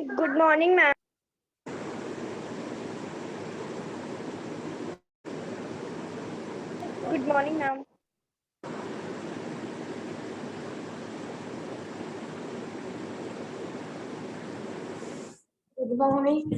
Good morning, ma'am. Good morning, ma'am. Good morning.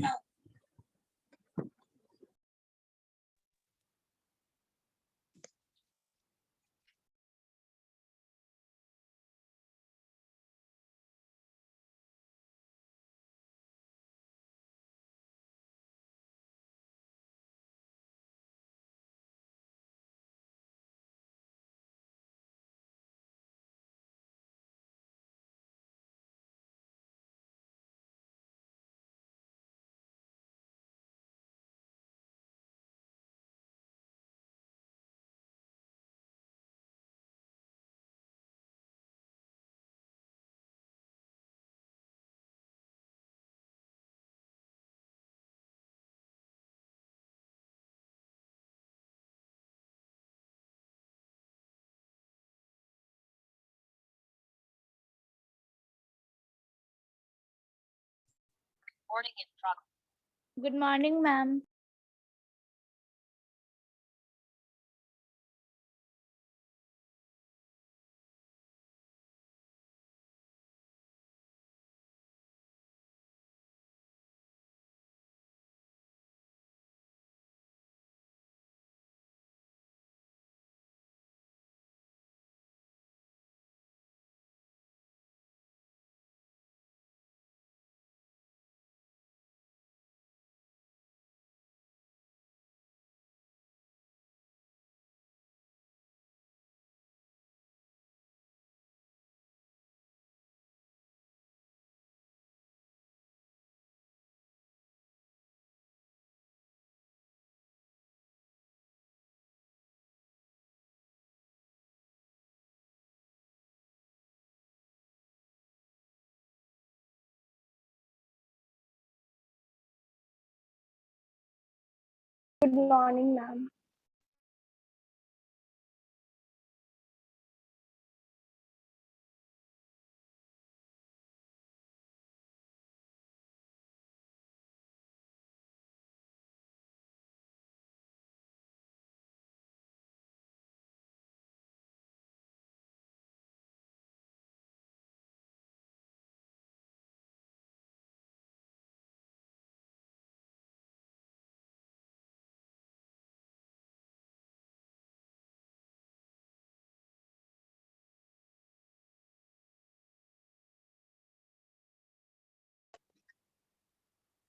Good morning, ma'am. Good morning, ma'am.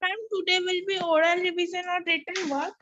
Ma'am, today will be oral revision or written work.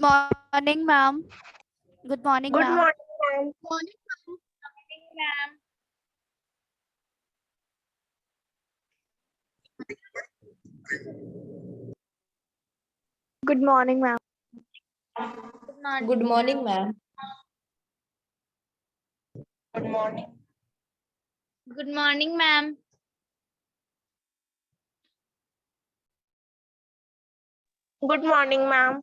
Morning, ma'am. Good morning, Good ma'am. morning, ma'am. Morning, ma'am. Good morning, ma'am. Good morning, ma'am. Good morning. Good morning, ma'am. Good morning, ma'am.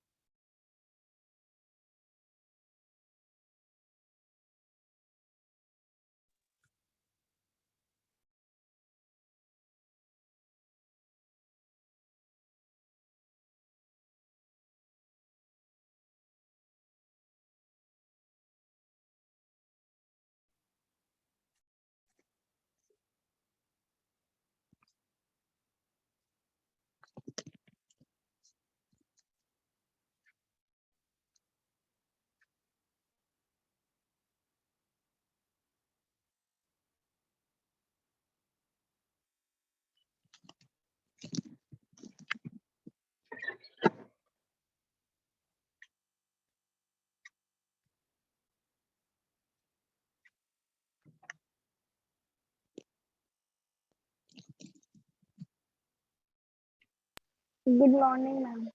Good morning, ma'am.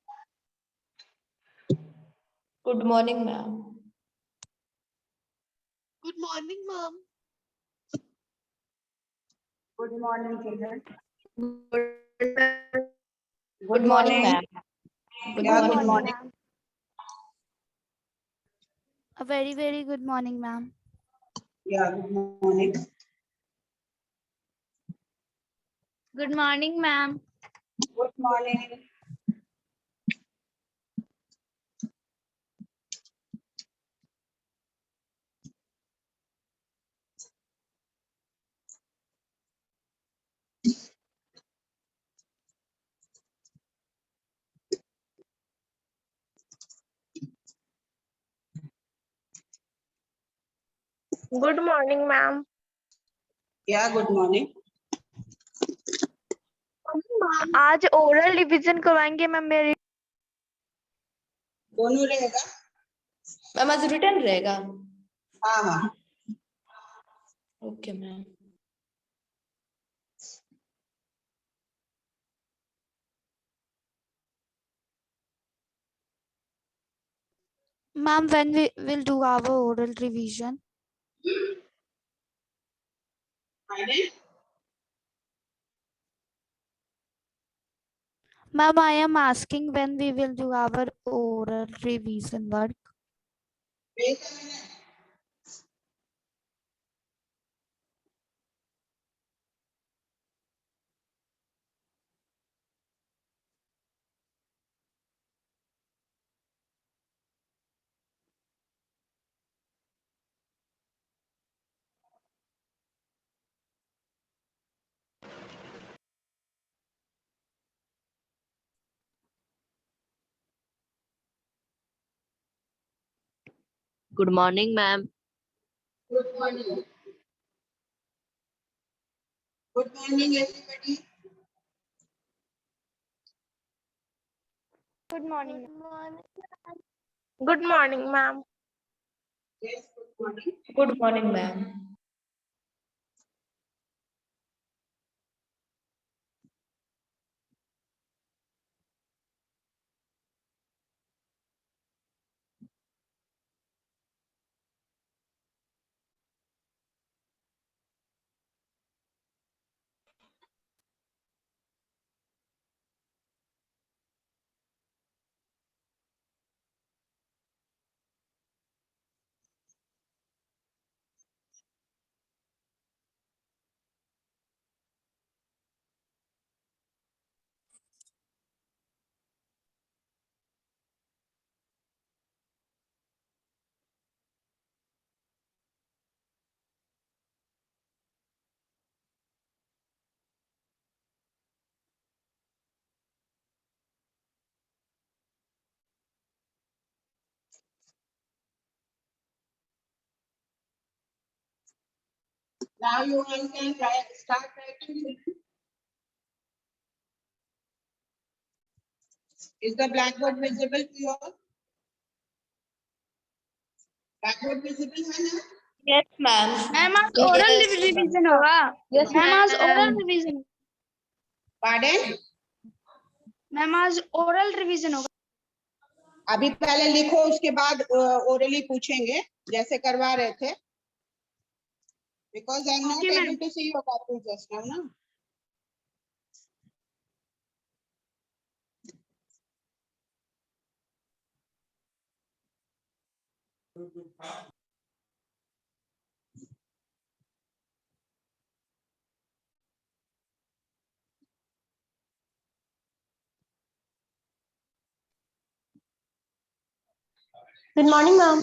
Good morning, ma'am. Good morning, ma'am. Good morning, children. Good morning, ma'am. Good Yeah, morning, good ma'am. morning. ma'am. A very, very good morning, ma'am. Yeah, good morning. Good morning, ma'am. Good morning. Good morning, ma'am. Yeah, good morning. आज oral revision करवाएंगे ma'am मेरी। दोनों रहेगा? Ma'am आज return रहेगा? हाँ हाँ। Okay ma'am. Ma'am, when we will do our oral revision? Friday? Ma'am, I am asking when we will do our oral revision work. Good morning, ma'am. Good morning. Good morning, everybody. Good morning. Good morning, ma'am. Yes, good morning. Good morning, ma'am. Now you all can start writing. Is the blackboard visible to you all? Blackboard visible है ना? Yes, ma'am. Ma'am आज oral Yes, revision होगा। Yes, ma'am आज ma'am. Oral revision. Pardon? Ma'am आज oral revision होगा। अभी पहले लिखो, उसके बाद ओरली पूछेंगे जैसे करवा रहे थे। Because I'm not Okay, ma'am. able to see your copy just now, ना? Good morning, ma'am.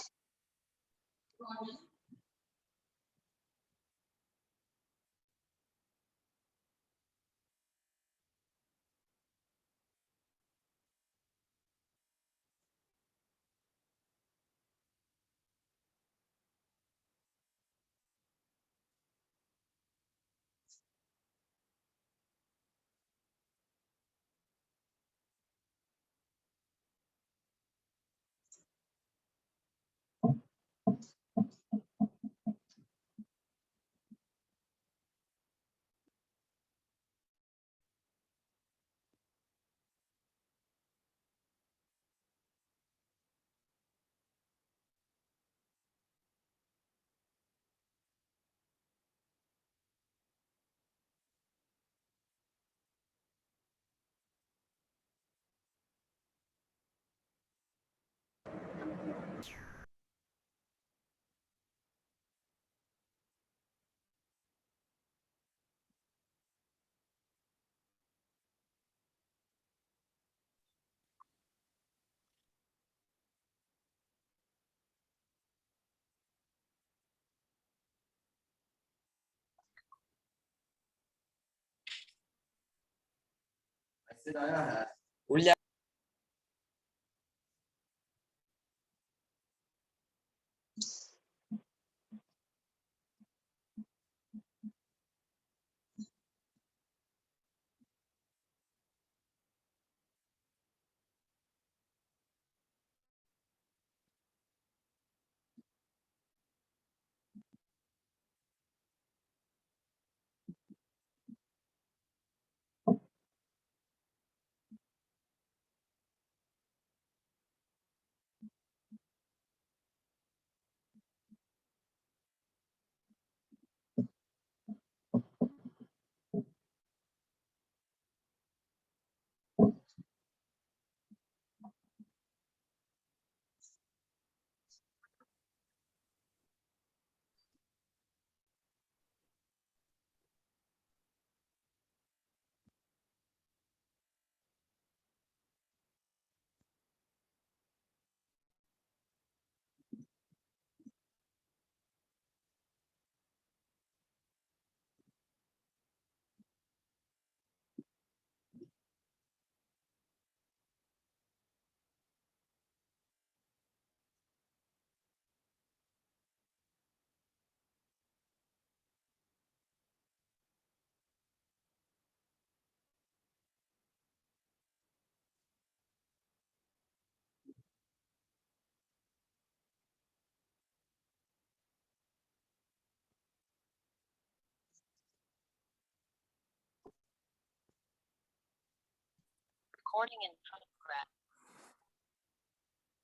Recording in progress.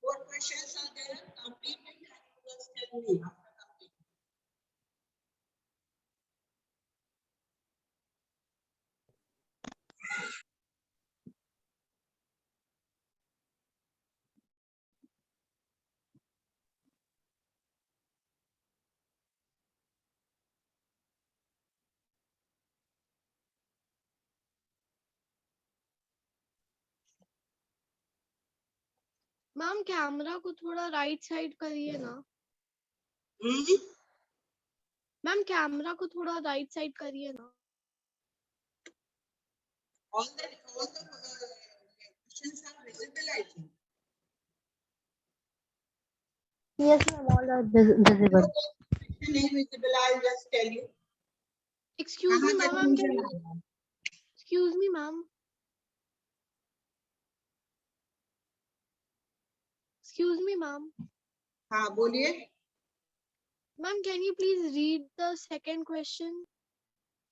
What questions are there? Complete it and just tell me after complete. Ma'am camera को थोड़ा right side करिए ना। Ma'am camera को थोड़ा right side करिए ना। All the questions are visible, I think. Yes, ma'am, all are visible. Question is visible, I'll just tell you. Excuse me कहाँ ma'am, confusion है? Excuse me ma'am, excuse me ma'am, हाँ बोलिए। Ma'am, can you please read the second question?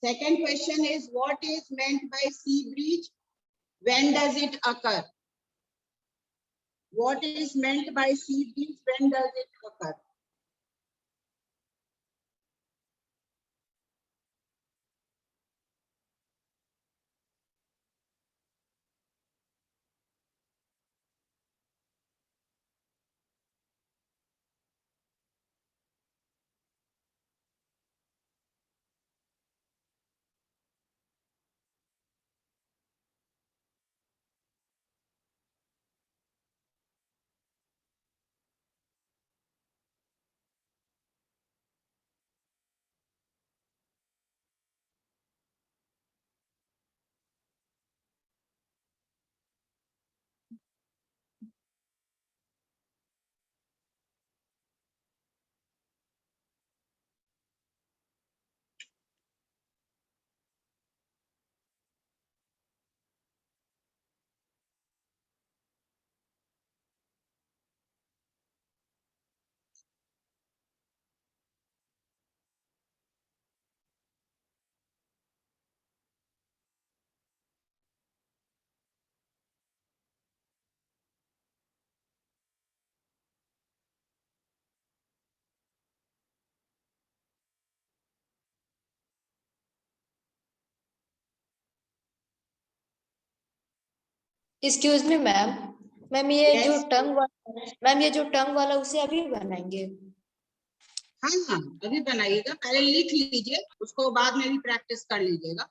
Second question is, what is meant by sea breach? When does it occur? What is meant by sea breach? When does it occur? Excuse me ma'am. Ma'am ये जो Yes. Ma'am ये जो टंग वाला उसे अभी बनाएंगे? हाँ हाँ, अभी बनाइएगा, पहले लिख लीजिए, उसको बाद में भी प्रैक्टिस कर लीजिएगा।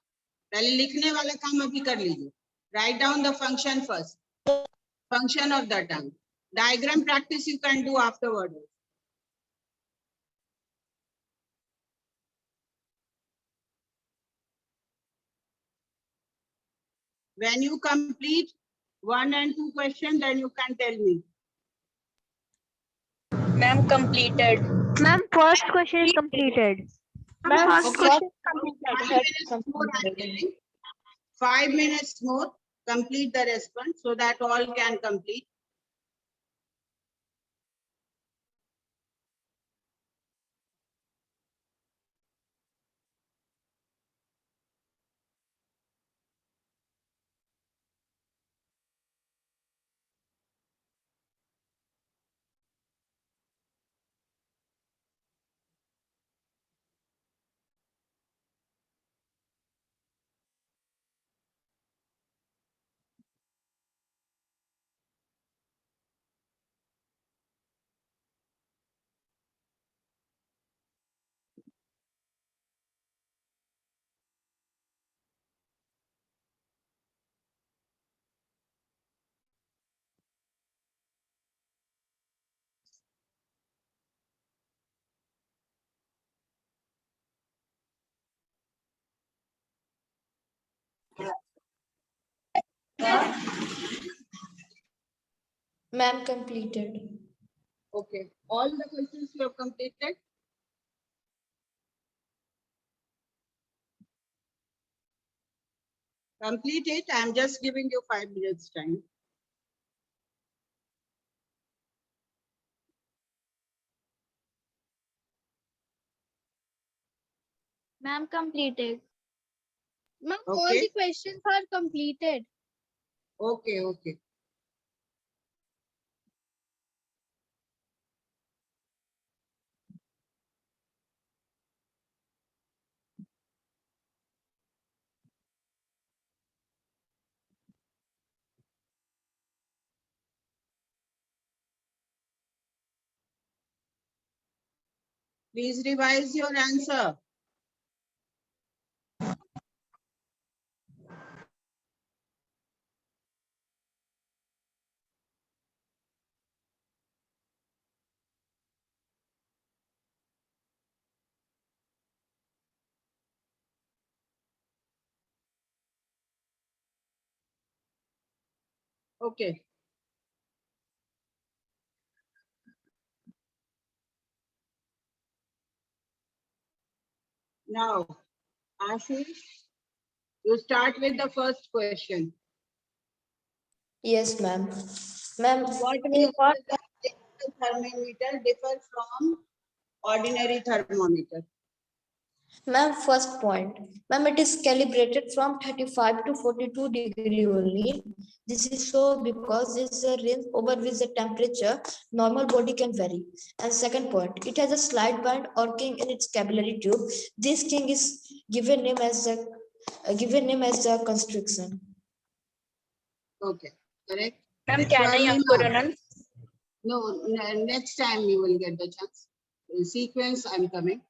पहले लिखने वाला काम अभी कर लीजिए। Write down the function first, function of the tongue. Diagram practice you can do afterward. When you complete 1 and 2 questions, then you can tell me. Ma'am, completed. Ma'am, first question is completed. Ma'am, First Okay. question. 5 minutes more I'm giving. 5 minutes more, complete the response so that all can complete. Ma'am completed. Okay, all the questions you have completed. Complete it. I am just giving you 5 minutes time. Ma'am, completed. Ma'am, all Okay. the questions are completed. Okay, okay. Please revise your answer. Okay. Now, Ashish, you start with the first question. Yes ma'am. Ma'am What will the thermometer differ from ordinary thermometer? Ma'am, first point. Ma'am, it is calibrated from 35 to 42 degree only. This is so because this is a range over which the temperature normal body can vary. And second point, it has a slight band or kink in its capillary tube. This kink is given name as the constriction. Okay, correct. Ma'am, can I answer Anand? No, next time you will get the chance. In sequence, I'm coming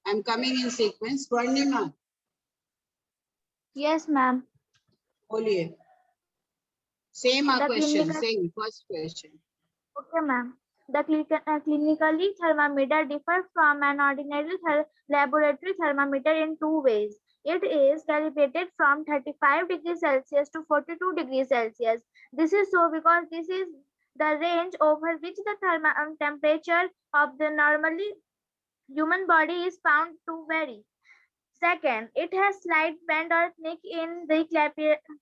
in sequence. Swarnima, Yes, ma'am. बोलिए. Same The question, clinical- same first question. Okay, ma'am. The clinically thermometer differs from an ordinary laboratory thermometer in two ways. It is calibrated from 35 degrees Celsius to 42 degrees Celsius. This is so because this is the range over which the temperature of the normally human body is found to vary. Second, it has slight bend or kink in the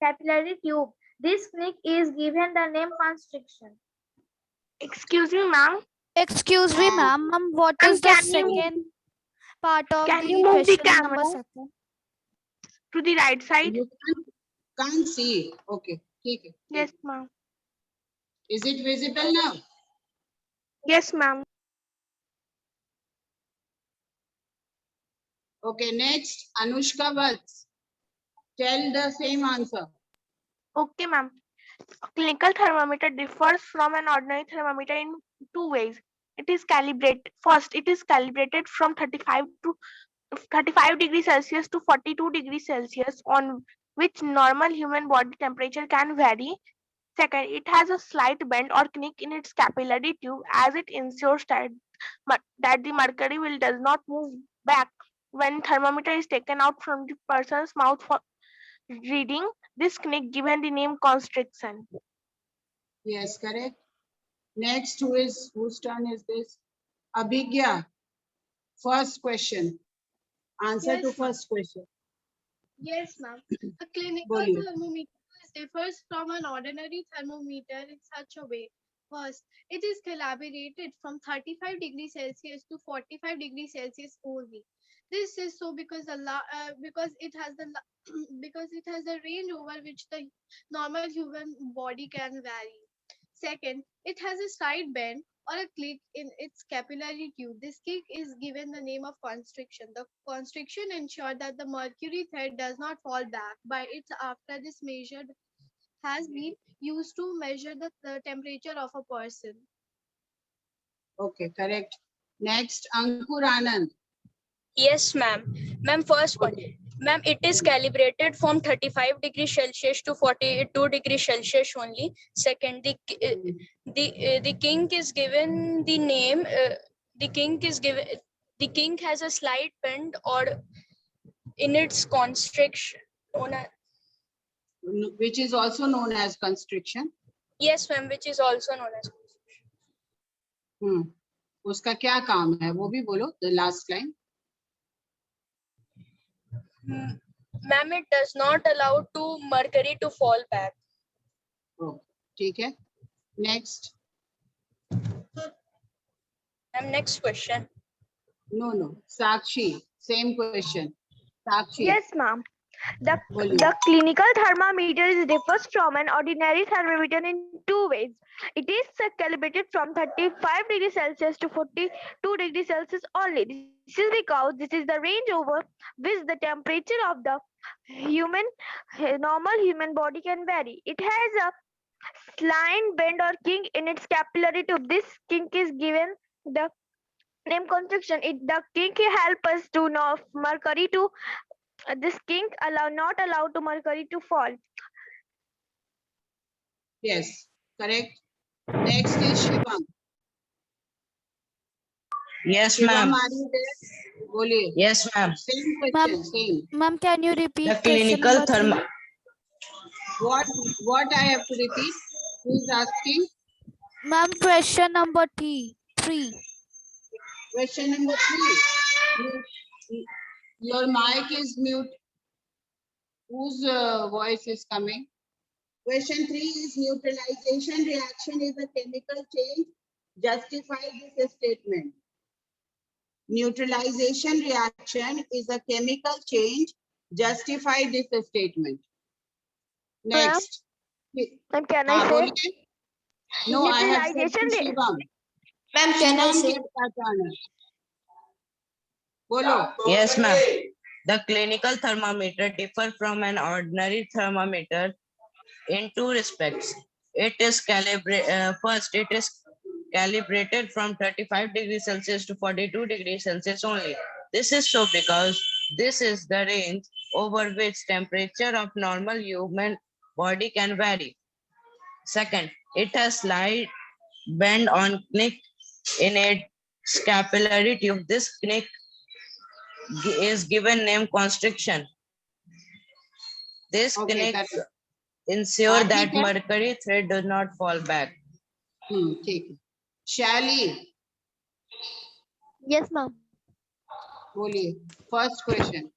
capillary tube. This kink is given the name constriction. Excuse me, ma'am. Excuse me, ma'am. Ma'am, what Ma'am, is the can you- second part of can the you move the question number camera? second? To the right side? You can't see. Okay, ठीक है. Yes, ma'am. Is it visible now? Yes, ma'am. Okay, next, Anushka Vats. Tell the same answer. Okay, ma'am. Clinical thermometer differs from an ordinary thermometer in two ways. It is calibrated. First, it is calibrated from 35 degrees Celsius to 42 degrees Celsius, on which normal human body temperature can vary. Second, it has a slight bend or kink in its capillary tube, as it ensures that the mercury does not move back when thermometer is taken out from the person's mouth for reading. This kink given the name constriction. Yes, correct. Next, whose turn is this? Abhigya. First question. Answer Yes, to ma'am. first question. Yes, ma'am. A clinical Bolliye. thermometer differs from an ordinary thermometer in such a way. First, it is calibrated from 35 degrees Celsius to 45 degrees Celsius only. This is so because because it has because it has a range over which the normal human body can vary. Second, it has a side bend or a click in its capillary tube. This kick is given the name of constriction. The constriction ensures that the mercury thread does not fall back by its after this measure has been used to measure the temperature of a person. Okay, correct. Next, Ankur Anand. Yes, ma'am. Ma'am, first one. Ma'am, it is calibrated from 35 degrees Celsius to 42 degrees Celsius only. Second, the kink is given the name. The kink has a slight bend or in its constriction. Which is also known as constriction. Yes, ma'am, which is also known as. उसका क्या काम है वो भी बोलो, the last line. Ma'am, it does not allow to mercury to fall back. Oh, ठीक है. Next. Ma'am, next question. No. Sakshi, same question. Sakshi. Yes, ma'am. The बोलिए. clinical thermometer differs from an ordinary thermometer in two ways. It is calibrated from 35 degrees Celsius to 42 degrees Celsius only. This is because this is the range over which the temperature of the normal human body can vary. It has a slight bend or kink in its capillary tube. This kink is given the name constriction. The kink help us to know mercury to this kink not allow to mercury to fall. Yes, correct. Next is Shivam. Yes, Shivam, ma'am. are you there? बोलिए. Yes, ma'am. Same question, same. Ma'am, can you repeat The question clinical number three? What I have to repeat? Who is asking? Ma'am, question number three. Question number 3. Your mic is mute. Whose voice is coming? Question 3 is neutralization reaction is a chemical change. Justify this statement. Neutralization reaction is a chemical change. Justify this statement. Next. Ma'am, can I हाँ say? बोलिए. No, I have said to Neutralization Shivam. Ma'am, can I Shivam say? का turn है. बोलो. Yes, ma'am. The clinical thermometer differs from an ordinary thermometer in two respects. It is first, it is calibrated from 35 degrees Celsius to 42 degrees Celsius only. This is so because this is the range over which temperature of normal human body can vary. Second, it has slight bend on knick in its capillary tube. This knick is given name constriction. This Okay, knick correct. ensure ठीक that है. mercury thread does not fall back. ठीक है. Shally, Yes, ma'am. बोलिए. First question.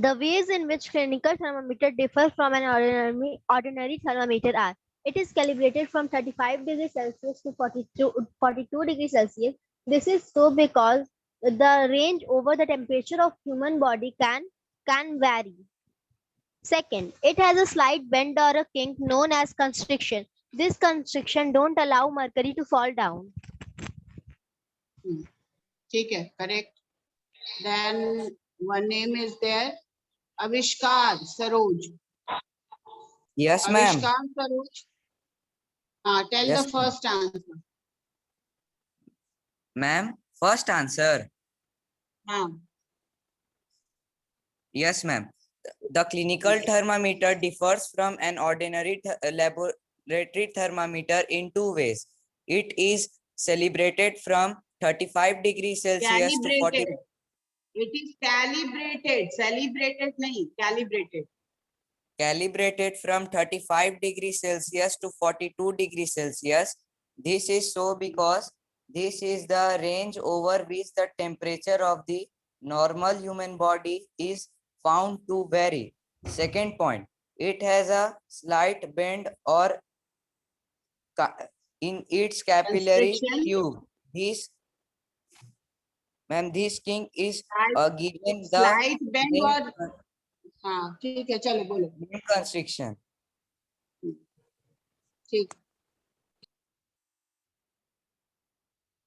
The ways in which clinical thermometer differ from an ordinary thermometer are: it is calibrated from 35 degrees Celsius to 42 degrees Celsius. This is so because the range over the temperature of human body can vary. Second, it has a slight bend or a kink known as constriction. This constriction don't allow mercury to fall down. ठीक है. Correct. Then one name is there. Avishkar Saroj. Yes, ma'am. Avishkar Saroj. Tell Yes, the first answer. Ma'am, first answer. Yes, ma'am. The clinical thermometer differs from an ordinary laboratory thermometer in two ways. It is calibrated from 35 degrees Celsius to 40. Calibrated. It is calibrated. Celebrated nahi. Calibrated. Calibrated from 35 degrees Celsius to 42 degrees Celsius. This is so because this is the range over which the temperature of the normal human body is found to vary. Second point, it has a slight bend or in its capillary Constriction. tube. This kink is given the Slight bend name और हाँ ठीक है चलो बोलो. constriction. ठीक.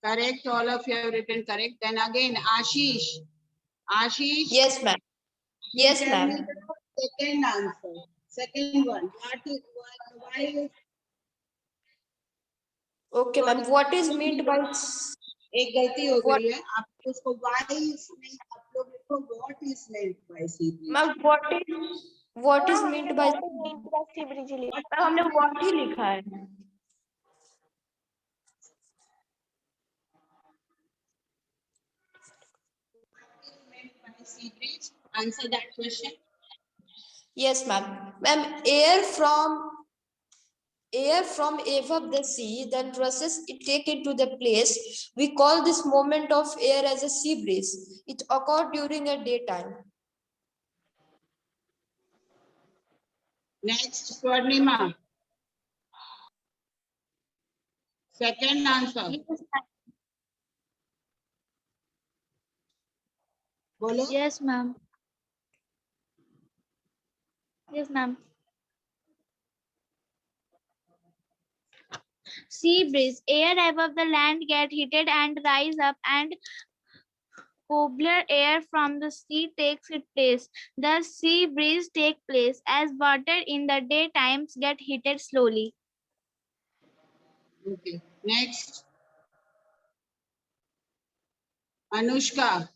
Correct. All of you have written correct. Then again Ashish. Ashish. Yes, ma'am. Yes, Tell ma'am. me the second answer. Second one. What is why is Okay, ma'am. What is meant by एक गलती हो What- गई है. आप उसको why is नहीं आप लोग लिखो what is meant by sea breeze. ma'am? What is meant by हमने what ही लिखा है. Meant by sea breeze. Answer that question. Yes, ma'am. Ma'am, air from above the sea, then process it take it to the place. We call this movement of air as a sea breeze. It occurred during a daytime. Next, Swarnima. Second answer. Bolo. Yes, ma'am. Yes, ma'am. Sea breeze. Air above the land get heated and rise up, and cooler air from the sea takes its place. The sea breeze take place as water in the daytimes get heated slowly. Okay. Next. Anushka.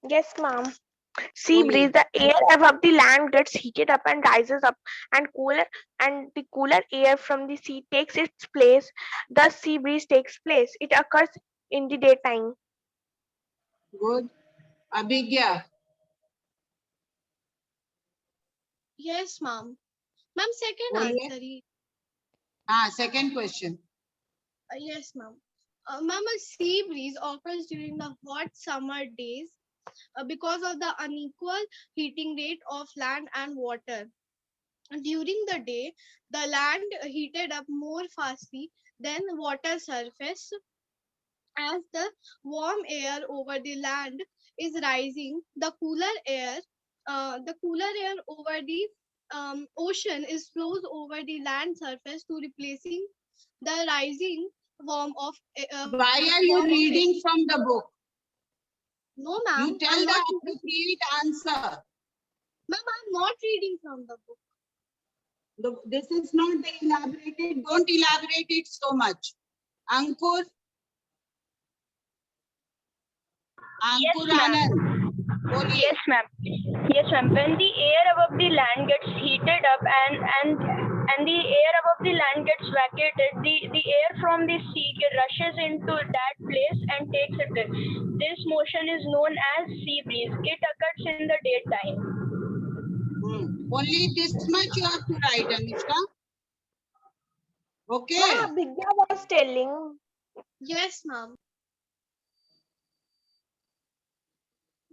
Yes, ma'am. Sea Bolliye. breeze, the air above the land gets heated up and rises up, and the cooler air from the sea takes its place. The sea breeze takes place. It occurs in the daytime. Good. Abhigya. Yes, ma'am. Ma'am, second Bolliye. answer. Second question. Yes, ma'am. Ma'am, a sea breeze occurs during the hot summer days because of the unequal heating rate of land and water. During the day, the land heated up more fastly than water surface, As the warm air over the land is rising, the cooler air over the ocean is flows over the land surface to replacing the rising warm of Why are you warm of air. reading from the book? No, ma'am. You tell I'm the not, appropriate answer. ma'am, I'm not reading from the book. This is not the elaborated. Don't elaborate it so much. Ankur. Ankur ma'am. Anand. बोलिए. Yes, ma'am. Yes, ma'am. When the air above the land gets heated up and the air above the land gets vacated, the air from the sea rushes into that place and takes it in. This motion is known as sea breeze. It occurs in the daytime. Only this much you have to write, Anushka. Okay. Ma'am, Abhigya was telling. Yes, ma'am.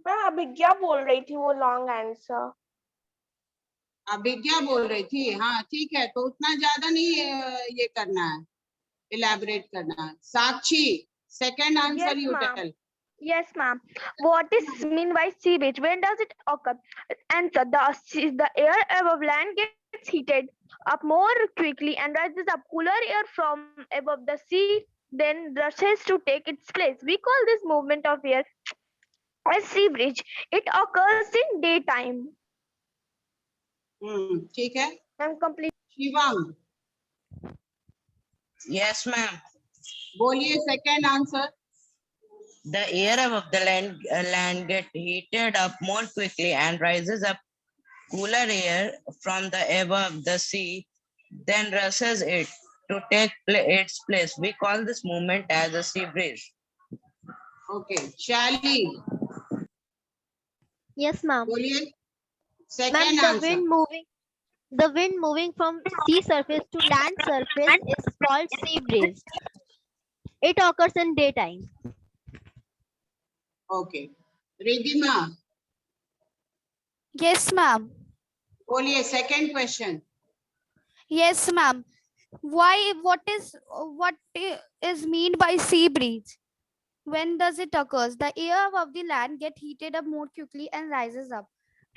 मैं अभिज्ञा बोल रही थी वो long answer. अभिज्ञा बोल रही थी. हाँ ठीक है, तो उतना ज्यादा नहीं ये करना है, इलेबोरेट करना है. Sakshi, second answer you tell. Yes, ma'am. What is mean by sea breeze? When does it occur? Answer: the air above land gets heated up more quickly and rises up. Cooler air from above the sea then rushes to take its place. We call this movement of air as sea breeze. It occurs in daytime. ठीक है. I'm complete. Shivang, Yes, ma'am. बोलिए second answer. The air above the land get heated up more quickly and rises up. Cooler air from the above the sea then rushes it to take its place. We call this movement as a sea breeze. Okay. शाली, Yes, ma'am. बोलिए Ma'am, second answer. the wind moving from sea surface to land surface is called sea breeze. It occurs in daytime. Okay. Ridhima, Yes, ma'am. बोलिए second question. Yes, ma'am. What is mean by sea breeze? When does it occur? The air above the land get heated up more quickly and rises up.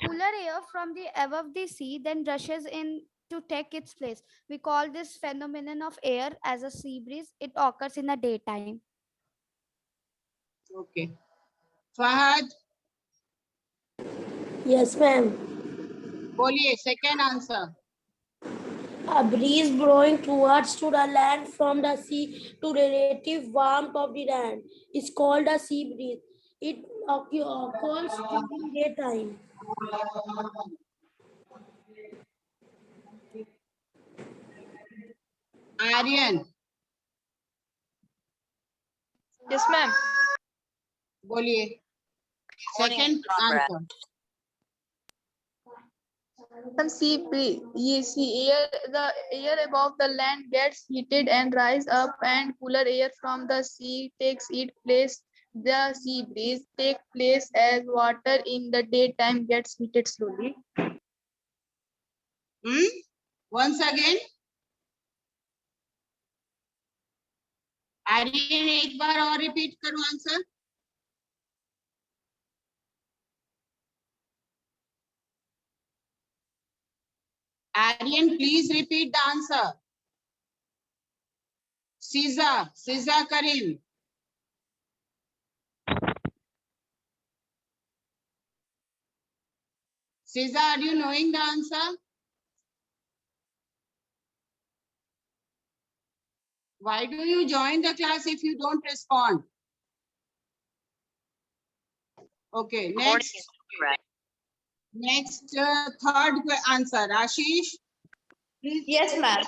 Cooler air from the above the sea then rushes in to take its place. We call this phenomenon of air as a sea breeze. It occurs in the daytime. Okay. Fahad, Yes, ma'am. बोलिए second answer. A breeze blowing towards to the land from the sea to relative warmth of the land is called a sea breeze. It occurs during daytime. Aryan, Yes, ma'am. बोलिए second answer. The air above the land gets heated and rise up, and cooler air from the sea takes its place. The sea breeze takes place as water in the daytime gets heated slowly. Once again. Aryan, एक बार और repeat करो answer. Aryan, please repeat the answer. Siza Karim. Siza, are you knowing the answer? Why do you join the class if you don't respond? Okay, next third answer. Ashish. Please. Yes, ma'am.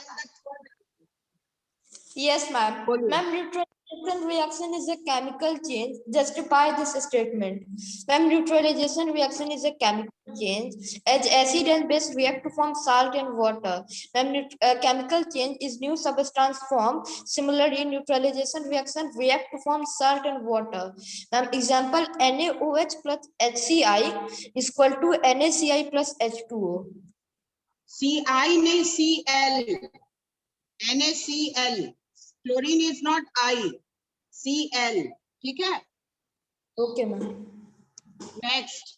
Yes, ma'am. Bolliye. Ma'am, neutralization reaction is a chemical change. Justify this statement. Ma'am, neutralization reaction is a chemical change as acid and base react to form salt and water. Ma'am, chemical change is new substance form. Similarly, neutralization reaction react to form salt and water. Ma'am, example NaOH plus HCl is equal to NaCl plus H2O. Ci nahi Cl. NaCl. Chlorine is not I. Cl. ठीक है? Okay, ma'am. Next.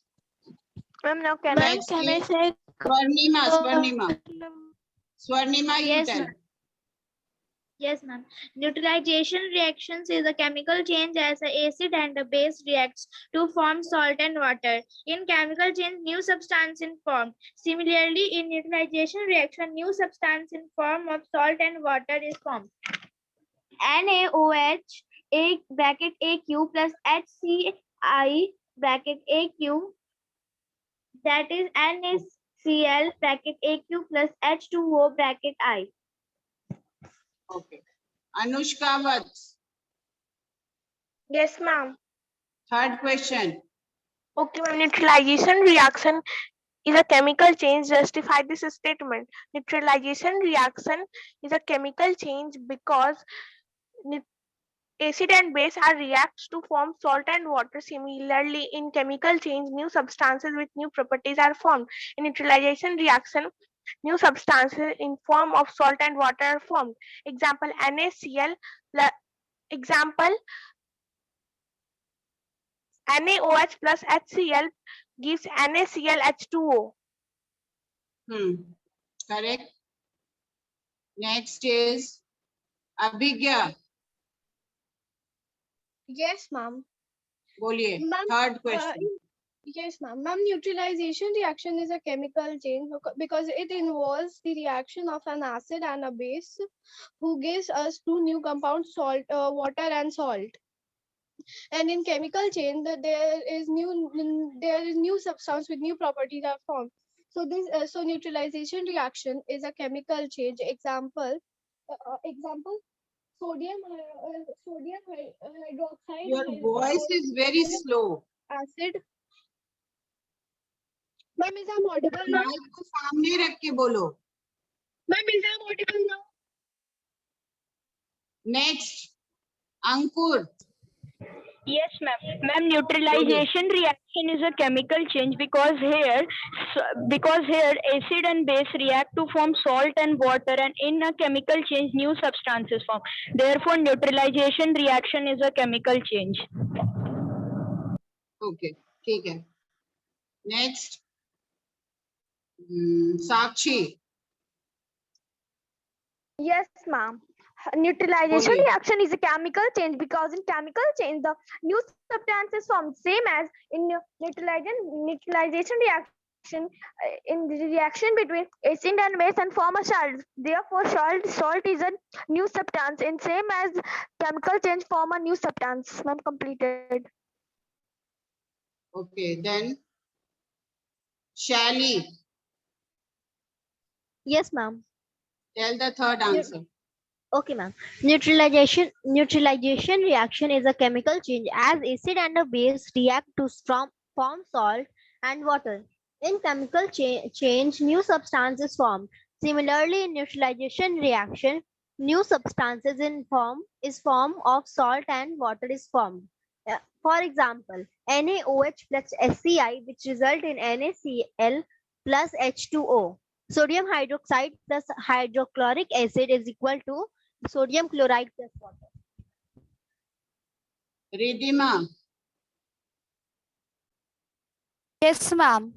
Ma'am, now can Ma'am, Next can I is say? Swarnima, you Yes, tell. ma'am. Yes, ma'am. Neutralization reactions is a chemical change as an acid and a base reacts to form salt and water. In chemical change, new substance is formed. Similarly, in neutralization reaction, new substance in form of salt and water is formed. NaOH A bracket AQ plus HCI bracket AQ, that is NaCl bracket AQ plus H2O bracket I. Okay. Anushka, what? Yes, ma'am. Third question. Okay, ma'am. Neutralization reaction is a chemical change. Justify this statement. Neutralization reaction is a chemical change because acid and base are reacts to form salt and water. Similarly, in chemical change, new substances with new properties are formed. In neutralization reaction, new substances in form of salt and water are formed. Example, NaCl. Example, NaOH plus HCl gives NaClH2O. Correct. Next is Abhigya. Yes, ma'am. बोलिए. Ma'am, Third question. Yes, ma'am. Ma'am, neutralization reaction is a chemical change because it involves the reaction of an acid and a base who gives us two new compounds, salt, water and salt. And in chemical change, there is new substance with new properties are formed. So this neutralization reaction is a chemical change. Example, sodium hydroxide. Your voice is very slow. Acid. Ma'am, is I'm audible now? Mike को सामने रख के बोलो. Ma'am, is I'm audible now? Next, Ankur. Yes, ma'am. Ma'am, neutralization reaction is a chemical change because here acid and base react to form salt and water, and in a chemical change new substances form. Therefore, neutralization reaction is a chemical change. Okay, ठीक है. Next, Sakshi. Yes, ma'am. Neutralization बोलिए. reaction is a chemical change because in chemical change the new substance is formed, same as in neutralization reaction. In the reaction between acid and base and form a salt. Therefore, salt is a new substance and same as chemical change form a new substance. Ma'am, completed. Okay, then Shali. Yes, ma'am. Tell the third answer. Okay, ma'am. Neutralization reaction is a chemical change as acid and a base react to form salt and water. In chemical change, new substance is formed. Similarly, in neutralization reaction, new substances in form of salt and water is formed. For example, NaOH plus SCI, which result in NaCl plus H2O. Sodium hydroxide plus hydrochloric acid is equal to sodium chloride plus water. Ridhima. Yes, ma'am.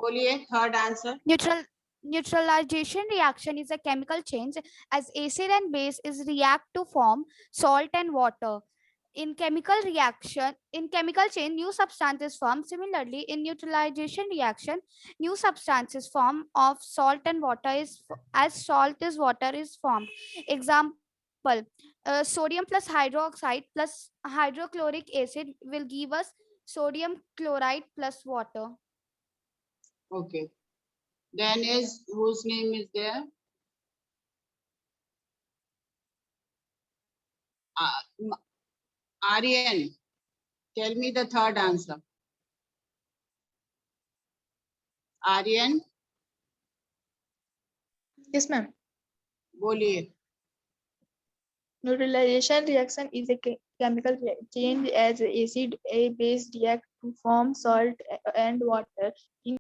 बोलिए third answer. Neutralization reaction is a chemical change as acid and base is react to form salt and water. In chemical change, new substances form. Similarly, in neutralization reaction, new substances form of salt and water as salt is water is formed. Example, sodium plus hydroxide plus hydrochloric acid will give us sodium chloride plus water. Okay. Then is whose name is there? Aryan. Tell me the third answer. Aryan. Yes, ma'am. बोलिए. Neutralization reaction is a chemical change as acid a base react to form salt and water. In